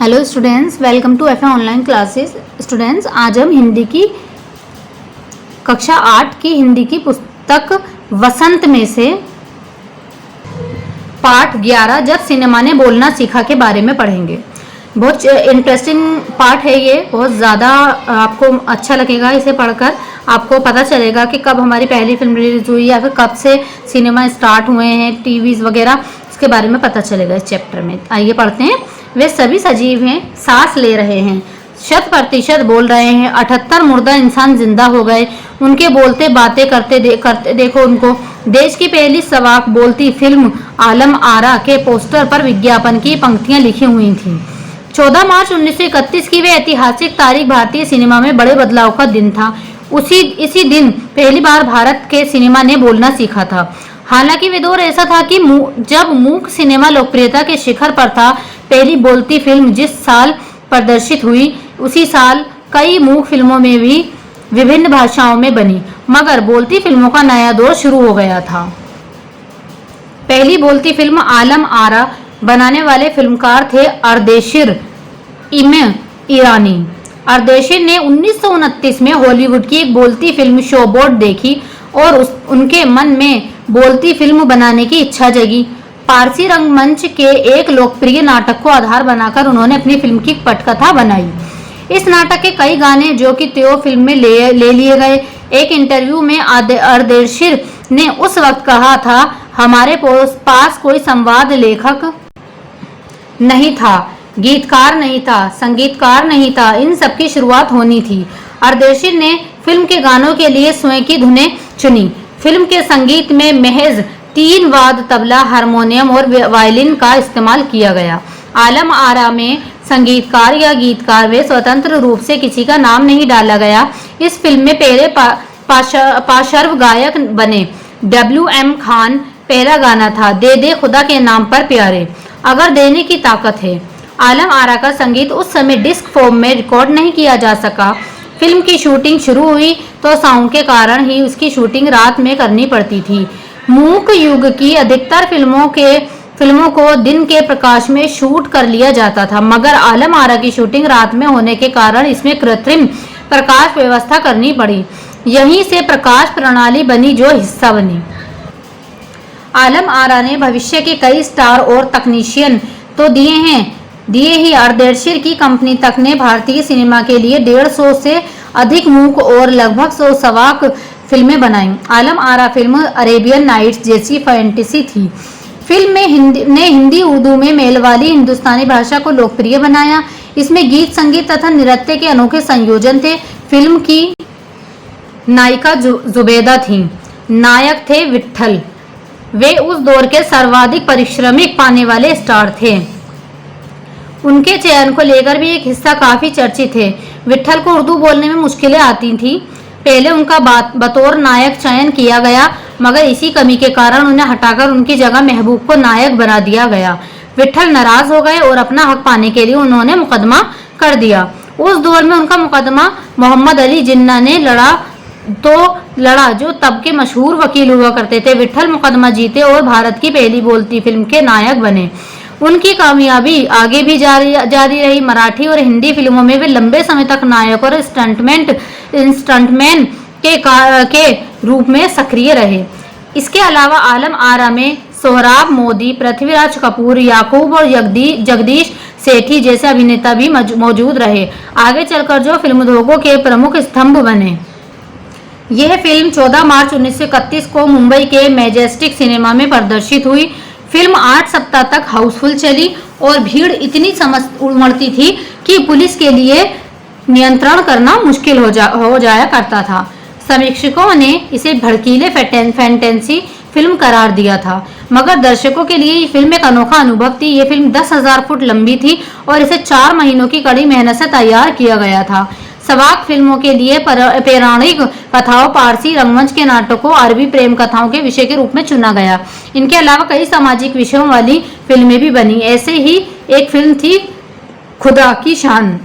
Hello students, welcome to F online classes. Students, आज हम हिंदी की कक्षा 8 की हिंदी की पुस्तक वसंत में से पाठ 11 जब सिनेमा ने बोलना सीखा के बारे में पढ़ेंगे। बहुत इंटरेस्टिंग पाठ है ये, बहुत ज़्यादा आपको अच्छा लगेगा इसे पढ़कर। आपको पता चलेगा कि कब हमारी पहली फिल्म रिलीज हुई या फिर कब से सिनेमा स्टार्ट हुए हैं, टीवीज़ वगैरह, इसके बारे में पता चलेगा इस चैप्टर में। आइए पढ़ते हैं। वे सभी सजीव हैं, सांस ले रहे हैं, 100% बोल रहे हैं। 78 मुर्दा इंसान जिंदा हो गए, उनके बोलते बातें करते देखो उनको। देश की पहली सवाक बोलती फिल्म आलम आरा के पोस्टर पर विज्ञापन की पंक्तियां लिखी हुई थीं। 14 मार्च 1931 की वे ऐतिहासिक तारीख भारतीय सिनेमा में बड़े बदलाव का दिन था। इसी दिन पहली बार भारत के सिनेमा ने बोलना सीखा था। हालांकि वे दौर ऐसा था कि जब मूक सिनेमा लोकप्रियता के शिखर पर था। पहली बोलती फिल्म जिस साल प्रदर्शित हुई उसी साल कई मूक फिल्मों में भी विभिन्न भाषाओं में बनी, मगर बोलती फिल्मों का नया दौर शुरू हो गया था। पहली बोलती फिल्म आलम आरा बनाने वाले फिल्मकार थे अर्देशिर ईरानी। अर्देशिर ने 1929 में हॉलीवुड की एक बोलती फिल्म शोबोट देखी और उनके मन में बोलती फिल्म बनाने की इच्छा जगी। पारसी रंगमंच के एक लोकप्रिय नाटक को आधार बनाकर उन्होंने अपनी फिल्म की पटकथा बनाई। इस नाटक के कई गाने जो कि त्यो फिल्म में ले लिए गए। एक इंटरव्यू में अर्देशिर ने उस वक्त कहा था, हमारे पास कोई संवाद लेखक नहीं था, गीतकार नहीं था, संगीतकार नहीं था, इन सब की शुरुआत होनी थी। अर्देशिर ने फिल्म के गानों के लिए स्वयं की धुनें चुनी। फिल्म के संगीत में महज 3 वाद्य तबला, हारमोनियम और वायलिन का इस्तेमाल किया गया। आलम आरा में संगीतकार या गीतकार वे स्वतंत्र रूप से किसी का नाम नहीं डाला गया। इस फिल्म में पहले पार्श्व गायक बने WM खान। पहला गाना था दे दे खुदा के नाम पर प्यारे, अगर देने की ताकत है। आलम आरा का संगीत उस समय डिस्क फॉर्म में रिकॉर्ड नहीं किया जा सका। फिल्म की शूटिंग शुरू हुई तो साउंड के कारण ही उसकी शूटिंग रात में करनी पड़ती थी। मूक युग की अधिकतर फिल्मों को दिन के प्रकाश में शूट कर लिया जाता था, मगर आलम आरा की शूटिंग रात में होने के कारण इसमें कृत्रिम प्रकाश व्यवस्था करनी पड़ी। यहीं से प्रकाश प्रणाली बनी जो हिस्सा बनी। आलम आरा ने भविष्य के कई स्टार और तकनीशियन तो दिए ही। अर्देशिर की कंपनी तक ने भारतीय सिनेमा के लिए 150 से अधिक मूक और लगभग 100 सवाक फिल्में बनाई। Alam Ara film Arabian nights जैसी फैंटेसी थी। फिल्म में हिंदी उर्दू में मेल वाली हिंदुस्तानी भाषा को लोकप्रिय बनाया। इसमें गीत, संगीत तथा नृत्य के अनोखे संयोजन थे। फिल्म की नायिका जुबैदा थी, नायक थे विट्ठल। वे उस दौर के सर्वाधिक पारिश्रमिक पाने वाले स्टार थे। उनके चयन को लेकर भी एक हिस्सा काफी चर्चित है। विट्ठल को उर्दू बोलने में मुश्किलें आती थी। पहले उनका बतौर नायक चयन किया गया, मगर इसी कमी के कारण उन्हें हटाकर उनकी जगह महबूब को नायक बना दिया गया। विट्ठल नाराज हो गए और अपना हक पाने के लिए उन्होंने मुकदमा कर दिया। उस दौर में उनका मुकदमा मोहम्मद अली जिन्ना ने लड़ा जो तब के मशहूर वकील हुआ करते थे। विट्ठल मुकदमा जीते और भारत की पहली बोलती फिल्म के नायक बने। उनकी कामयाबी आगे भी जारी रही। मराठी और हिंदी फिल्मों में वे लंबे समय तक नायक और स्टंटमैन के रूप में सक्रिय रहे। इसके अलावा आलम आरा में सोहराब मोदी, पृथ्वीराज कपूर, याकूब और जगदीश सेठी जैसे अभिनेता भी मौजूद रहे। आगे चलकर जो फिल्मोद्योगों के प्रमुख स्तंभ बने। यह फिल्म 14 मार्च 1931 को मुंबई के मैजेस्टिक सिनेमा में प्रदर्शित हुई। फिल्म 8 सप्ताह तक हाउसफुल चली और भीड़ इतनी उमड़ती थी कि पुलिस के लिए नियंत्रण करना मुश्किल हो जाया करता था। समीक्षकों ने इसे भड़कीले फैंटेसी फिल्म करार दिया था, मगर दर्शकों के लिए ये फिल्म एक अनोखा अनुभव थी। ये फिल्म 10,000 फुट लंबी थी और इसे 4 महीनों की कड़ी मेहनत से तैयार किया गया था। सवाक फिल्मों के लिए पौराणिक कथाओं, पारसी रंगमंच के नाटकों, अरबी प्रेम कथाओं के विषय के रूप में चुना गया। इनके अलावा कई सामाजिक विषयों वाली फिल्में भी बनी। ऐसे ही एक फिल्म थी खुदा की शान।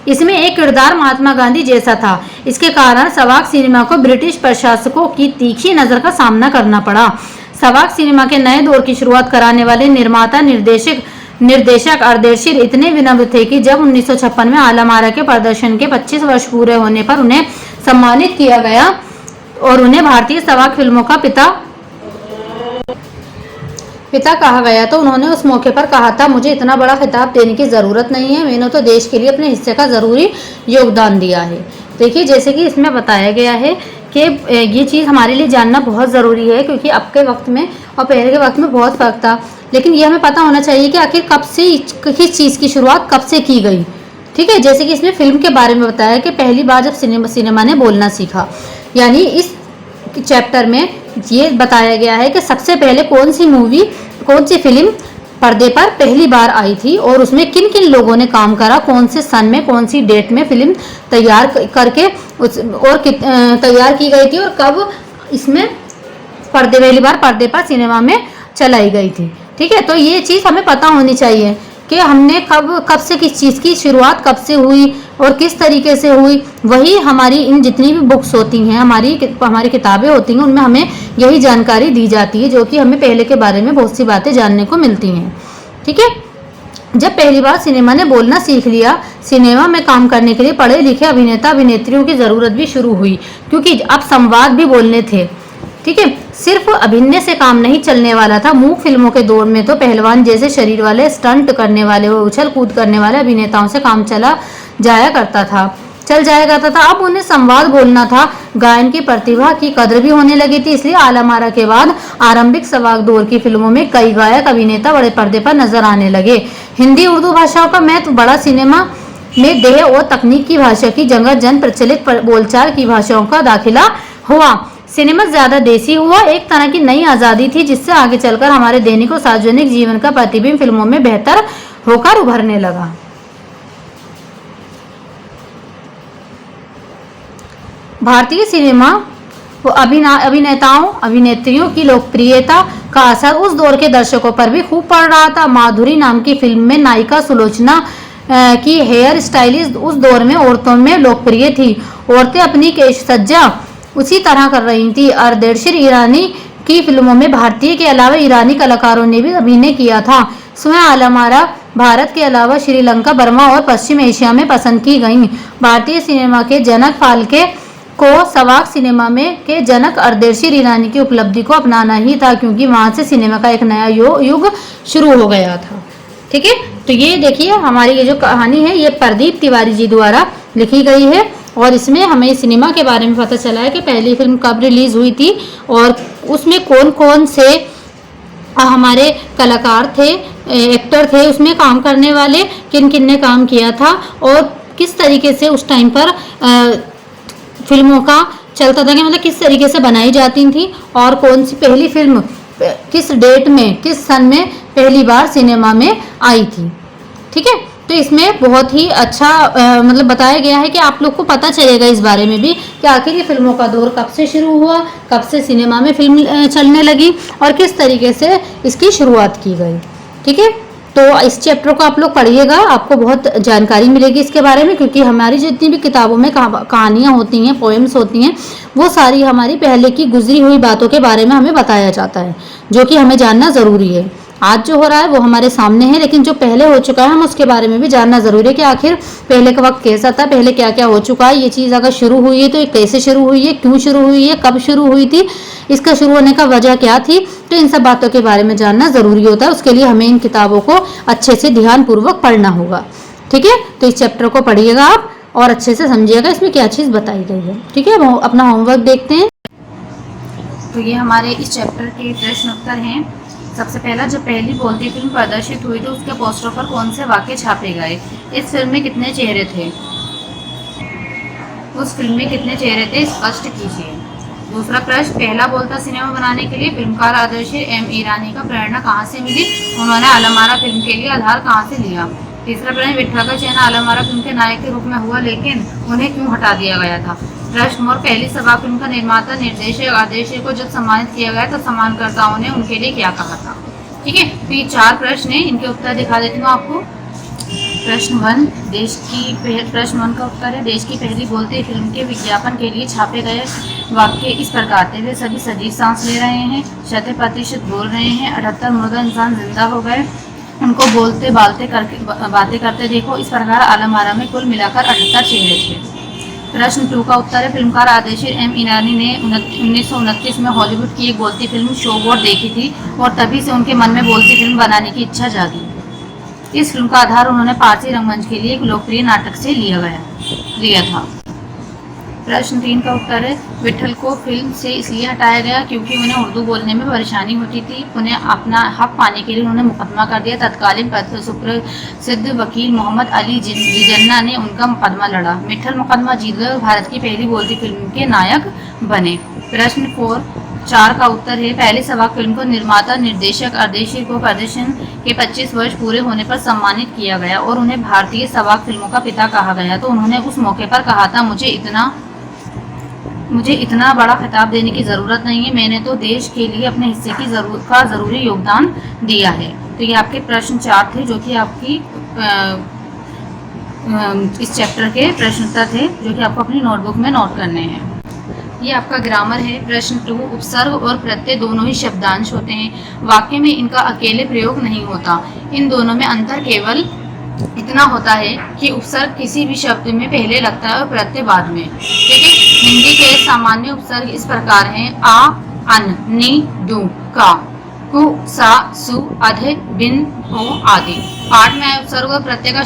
इसमें एक किरदार महात्मा गांधी जैसा था। इसके कारण सवाक सिनेमा को ब्रिटिश प्रशासकों की तीखी नजर का सामना करना पड़ा। सवाक सिनेमा के नए दौर की शुरुआत कराने वाले निर्माता निर्देशक निर्देशक अर्देशीर इतने विनम्र थे कि जब 1956 में आलम आरा के प्रदर्शन के 25 वर्ष पूरे होने पर उन्हें सम्मानित किया गया और उन्हें भारतीय सवाक फिल्मों का पिता कहा गया, तो उन्होंने उस मौके पर कहा था, मुझे इतना बड़ा खिताब देने की ज़रूरत नहीं है, मैंने तो देश के लिए अपने हिस्से का ज़रूरी योगदान दिया है। देखिए, जैसे कि इसमें बताया गया है कि ये चीज़ हमारे लिए जानना बहुत ज़रूरी है, क्योंकि अब के वक्त में और पहले के वक्त में बहुत फ़र्क था। लेकिन ये हमें पता होना चाहिए कि आखिर कब से किस चीज़ की शुरुआत कब से की गई। ठीक है, जैसे कि इसमें फिल्म के बारे में बताया कि पहली बार जब सिनेमा ने बोलना सीखा, यानी इस चैप्टर में ये बताया गया है कि सबसे पहले कौन सी फिल्म पर्दे पर पहली बार आई थी और उसमें किन किन लोगों ने काम करा, कौन से सन में, कौन सी डेट में फिल्म तैयार करके तैयार की गई थी और कब इसमें पहली बार पर्दे पर सिनेमा में चलाई गई थी। ठीक है, तो ये चीज़ हमें पता होनी चाहिए कि हमने कब से किस चीज़ की शुरुआत कब से हुई और किस तरीके से हुई। वही हमारी इन जितनी भी बुक्स होती हैं, हमारी किताबें होती हैं, उनमें हमें यही जानकारी दी जाती है, जो कि हमें पहले के बारे में बहुत सी बातें जानने को मिलती हैं। ठीक है, जब पहली बार सिनेमा ने बोलना सीख लिया, सिनेमा में काम करने के लिए पढ़े लिखे अभिनेता अभिनेत्रियों की ज़रूरत भी शुरू हुई, क्योंकि अब संवाद भी बोलने थे। ठीक है, सिर्फ अभिनय से काम नहीं चलने वाला था। मूक फिल्मों के दौर में तो पहलवान जैसे शरीर वाले, स्टंट करने वाले और उछल कूद करने वाले अभिनेताओं से काम चल जाया करता था। अब उन्हें संवाद बोलना था। गायन की प्रतिभा की कद्र भी होने लगी थी, इसलिए आलम आरा के बाद आरंभिक सवाक दौर की फिल्मों में कई गायक अभिनेता बड़े पर्दे पर नजर आने लगे। हिंदी उर्दू भाषाओं का महत्व बड़ा। सिनेमा में देह और तकनीक की भाषा की जगह जन प्रचलित बोलचाल की भाषाओं का दाखिला हुआ। सिनेमा ज्यादा देसी हुआ, एक तरह की नई आज़ादी थी, जिससे आगे चलकर हमारे दैनिक और सार्वजनिक जीवन का प्रतिबिंब फिल्मों में बेहतर होकर उभरने लगा। भारतीय सिनेमा अभिनेताओं अभिनेत्रियों की लोकप्रियता का असर उस दौर के दर्शकों पर भी खूब पड़ रहा था। माधुरी नाम की फिल्म में नायिका सुलोचना की हेयर स्टाइलिस्ट उस दौर में औरतों में लोकप्रिय थी। औरतें अपनी केश सज्जा उसी तरह कर रही थी। अर्देशीर ईरानी की फिल्मों में भारतीय के अलावा ईरानी कलाकारों ने भी अभिनय किया था। स्वयं आलम आरा भारत के अलावा श्रीलंका, बर्मा और पश्चिम एशिया में पसंद की गईं। भारतीय सिनेमा के जनक फाल्के को सवाक सिनेमा में के जनक अर्देशीर ईरानी की उपलब्धि को अपनाना ही था, क्योंकि वहां से सिनेमा का एक नया युग शुरू हो गया था। ठीक है, तो ये देखिए हमारी ये जो कहानी है ये प्रदीप तिवारी जी द्वारा लिखी गई है और इसमें हमें सिनेमा के बारे में पता चला है कि पहली फिल्म कब रिलीज हुई थी और उसमें कौन कौन से हमारे कलाकार थे, एक्टर थे, उसमें काम करने वाले किन किन ने काम किया था और किस तरीके से उस टाइम पर फिल्मों का चलता था कि मतलब किस तरीके से बनाई जाती थी और कौन सी पहली फिल्म किस डेट में, किस सन में पहली बार सिनेमा में आई थी। ठीक है, तो इसमें बहुत ही अच्छा मतलब बताया गया है कि आप लोग को पता चलेगा इस बारे में भी कि आखिर ये फिल्मों का दौर कब से शुरू हुआ, कब से सिनेमा में फिल्म चलने लगी और किस तरीके से इसकी शुरुआत की गई। ठीक है, तो इस चैप्टर को आप लोग पढ़िएगा, आपको बहुत जानकारी मिलेगी इसके बारे में, क्योंकि हमारी जितनी भी किताबों में कहानियाँ होती हैं, पोएम्स होती हैं, वो सारी हमारी पहले की गुजरी हुई बातों के बारे में हमें बताया जाता है, जो कि हमें जानना ज़रूरी है। आज जो हो रहा है वो हमारे सामने है, लेकिन जो पहले हो चुका है हम उसके बारे में भी जानना ज़रूरी है कि आखिर पहले का वक्त कैसा था, पहले क्या क्या हो चुका है, ये चीज़ अगर शुरू हुई है तो ये कैसे शुरू हुई है, क्यों शुरू हुई है, कब शुरू हुई थी, इसका शुरू होने का वजह क्या थी। तो इन सब बातों के बारे में जानना ज़रूरी होता है। उसके लिए हमें इन किताबों को अच्छे से ध्यानपूर्वक पढ़ना होगा। ठीक है, तो इस चैप्टर को पढ़िएगा आप और अच्छे से समझिएगा इसमें क्या चीज़ बताई गई है। ठीक है, वो अपना होमवर्क देखते हैं। तो ये हमारे इस चैप्टर के प्रश्न उत्तर हैं। सबसे पहला, जब पहली बोलती फिल्म प्रदर्शित हुई तो उसके पोस्टर पर कौन से वाक्य छापे गए? इस फिल्म में कितने चेहरे थे? उस फिल्म में कितने चेहरे थे स्पष्ट कीजिए। दूसरा प्रश्न, पहला बोलता सिनेमा बनाने के लिए फिल्मकार अर्देशीर एम ईरानी का प्रेरणा कहाँ से मिली? उन्होंने आलम आरा फिल्म के लिए आधार कहाँ से लिया? तीसरा प्रश्न, विट्ठा का चयन आलम आरा फिल्म के नायक के रूप में हुआ, लेकिन उन्हें क्यों हटा दिया गया था? प्रश्न, और पहली सवाक फिल्म का निर्माता निर्देशक अर्देशीर को जब सम्मानित किया गया तो सम्मानकर्ताओं ने उनके लिए क्या कहा था? ठीक है, तो ये 4 प्रश्न है, इनके उत्तर दिखा देती हूँ आपको। प्रश्न 1 प्रश्न 1 का उत्तर है, देश की पहली बोलती फिल्म के विज्ञापन के लिए छापे गए वाक्य इस प्रकार थे। वे सभी सजीव सांस ले रहे हैं, 100% बोल रहे हैं, 78 मुर्दा इंसान जिंदा हो गए, उनको बोलते बालते करके बातें करते देखो। इस प्रकार आलम आरा में कुल मिलाकर 78 चेहरे थे। प्रश्न 2 का उत्तर है, फिल्मकार आदेशिर एम ईरानी ने 1929 में हॉलीवुड की एक बोलती फिल्म शो बोट देखी थी और तभी से उनके मन में बोलती फिल्म बनाने की इच्छा जागी। इस फिल्म का आधार उन्होंने पारसी रंगमंच के लिए एक लोकप्रिय नाटक से लिया था। प्रश्न 3 का उत्तर है, विट्ठल को फिल्म से इसलिए हटाया गया क्योंकि उन्हें उर्दू बोलने में परेशानी होती थी। उन्हें अपना हक पाने के लिए उन्होंने मुकदमा कर दिया। तत्कालीन सुप्रसिद्ध वकील मोहम्मद अली जिन्ना ने उनका मुकदमा लड़ा। विट्ठल मुकदमा जीतकर भारत की पहली बोलती फिल्म के नायक बने। प्रश्न 4 का उत्तर है, पहली सवाक फिल्म को निर्माता निर्देशक अर्देशीर को प्रदर्शन के 25 वर्ष पूरे होने पर सम्मानित किया गया और उन्हें भारतीय सवाक फिल्मों का पिता कहा गया। तो उन्होंने उस मौके पर कहा था, मुझे इतना बड़ा खिताब देने की ज़रूरत नहीं है, मैंने तो देश के लिए अपने हिस्से की ज़रूरी योगदान दिया है। तो ये आपके प्रश्न 4 थे जो कि आपकी इस चैप्टर के प्रश्न उत्तर थे जो कि आपको अपनी नोटबुक में नोट करने हैं। ये आपका ग्रामर है। प्रश्न 2, उपसर्ग और प्रत्यय दोनों ही शब्दांश होते हैं। वाक्य में इनका अकेले प्रयोग नहीं होता। इन दोनों में अंतर केवल इतना होता है कि उपसर्ग किसी भी शब्द में पहले लगता है और प्रत्यय बाद में। ठीक है। हिंदी के सामान्य उपसर्ग इस प्रकार हैं, आ, अन, नि, दु, का, कु, सा, सु, अधे, बिन, हो आदि। पाठ में आए उपसर्ग और प्रत्यय का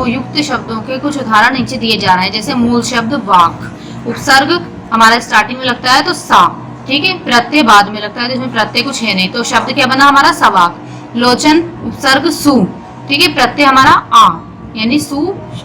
युक्त शब्दों के कुछ उदाहरण नीचे दिए जा रहे हैं। जैसे मूल शब्द वाक, उपसर्ग हमारा स्टार्टिंग में लगता है तो सा, ठीक है, प्रत्यय बाद में लगता है, जिसमें प्रत्यय कुछ है नहीं, तो शब्द क्या बना हमारा सवाक। लोचन उपसर्ग सु, ठीक है, प्रत्यय हमारा आ, यानी सु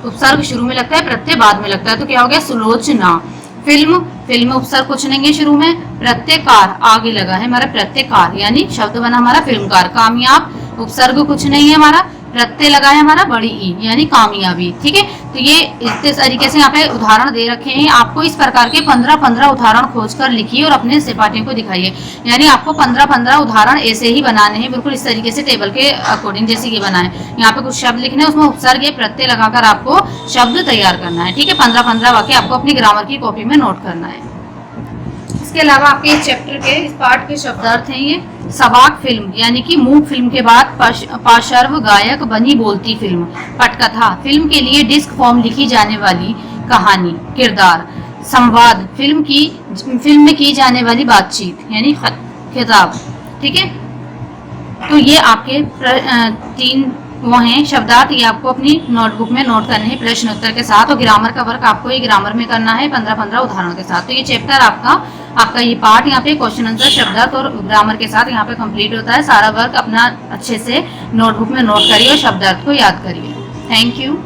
उपसर्ग शुरू में लगता है, प्रत्यय बाद में लगता है, तो क्या हो गया सुलोचना। फिल्म उपसर्ग कुछ नहीं है शुरू में, प्रत्ययकार आगे लगा है हमारा प्रत्ययकार, यानी शब्द बना हमारा फिल्मकार। कामयाब उपसर्ग कुछ नहीं है हमारा, प्रत्यय लगा है हमारा बड़ी ई, यानी कामयाबी। ठीक है। तो ये इस तरीके से यहाँ पे उदाहरण दे रखे हैं। आपको इस प्रकार के 15-15 उदाहरण खोजकर लिखिए और अपने सहपाठियों को दिखाइए। यानी आपको 15-15 उदाहरण ऐसे ही बनाने हैं, बिल्कुल इस तरीके से टेबल के अकॉर्डिंग जैसे कि बनाए। यहाँ पे कुछ शब्द लिखने हैं, उसमें उपसर्ग या प्रत्यय लगाकर आपको शब्द तैयार करना है। ठीक है। 15-15 वाक्य आपको अपनी ग्रामर की कॉपी में नोट करना है। इसके अलावा आपके इस चैप्टर के इस पार्ट के शब्दार्थ हैं ये, सवाक फिल्म यानी कि मूक फिल्म के बाद पार्श्व गायक बनी बोलती फिल्म। पटकथा फिल्म के लिए डिस्क फॉर्म लिखी जाने वाली कहानी, किरदार। संवाद फिल्म में की जाने वाली बातचीत यानी खिताब। ठीक है। तो ये आपके 3 वो हैं शब्दार्थ, ये आपको अपनी नोटबुक में नोट करने हैं प्रश्न उत्तर के साथ, और ग्रामर का वर्क आपको ये ग्रामर में करना है 15-15 उदाहरणों के साथ। तो ये चैप्टर आपका ये पार्ट यहाँ पे क्वेश्चन आंसर शब्दार्थ और ग्रामर के साथ यहाँ पे कंप्लीट होता है। सारा वर्क अपना अच्छे से नोटबुक में नोट करिए और शब्दार्थ को याद करिए। Thank you.